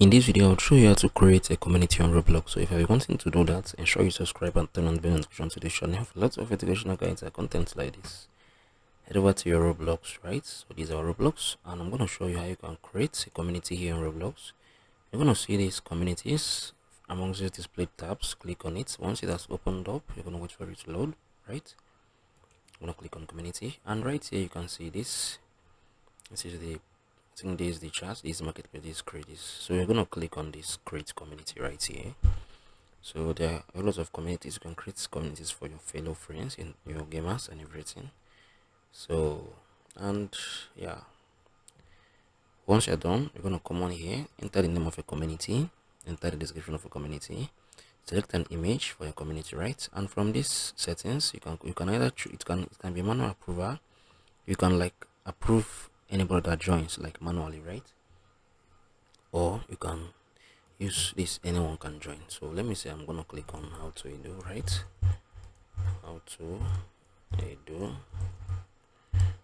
In this video, I'll show you how to create a community on Roblox. So if you're wanting to do that, ensure you subscribe and turn on the bell notification to this channel. I have lots of educational guides and content like this. Head over to your Roblox, right? So these are Roblox, and I'm going to show you how you can create a community here in Roblox. You're going to see these communities amongst these displayed tabs. Click on it. Once it has opened up, you're going to wait for it to load, right? I'm going to click on community, and right here you can see this. This is the I think this is the chat, this is marketplace, this is create this. So you're going to click on this create community right here. So there are a lot of communities. You can create communities for your fellow friends and your gamers and everything. So, and yeah, once you're done, you're going to come on here, enter the name of a community, enter the description of a community, select an image for your community, right? And from these settings, you can either it can be manual approval. You can like approve anybody that joins like manually, right? Or you can use this, anyone can join. So let me say I'm gonna click on HowTo do, right? HowTo do.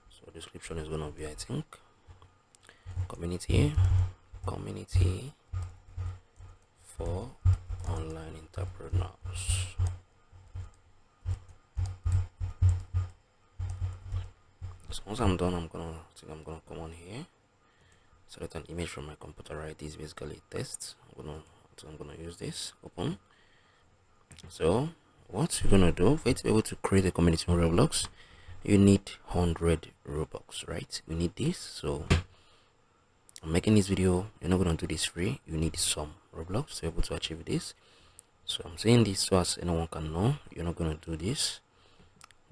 So description is gonna be, I think, community for online entrepreneurs. So once I'm done, I'm gonna come on here, select an image from my computer, right? This is basically a test. I'm gonna use this, open. So what you're gonna do for it to be able to create a community on Roblox, you need 100 Robux, right? We need this. So I'm making this video. You're not gonna do this free. You need some Roblox to be able to achieve this. So I'm saying this so as anyone can know you're not gonna do this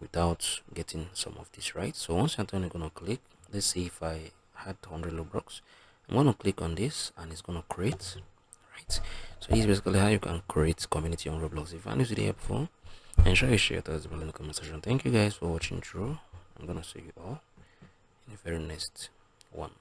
without getting some of this, right? So once you're done, you're gonna click. Let's see if I had 100 Robux. I'm gonna click on this and it's gonna create, right? So this is basically how you can create community on Roblox. If you find this video helpful, ensure you share your thoughts below in the comment section. Thank you guys for watching through. I'm gonna see you all in the very next one.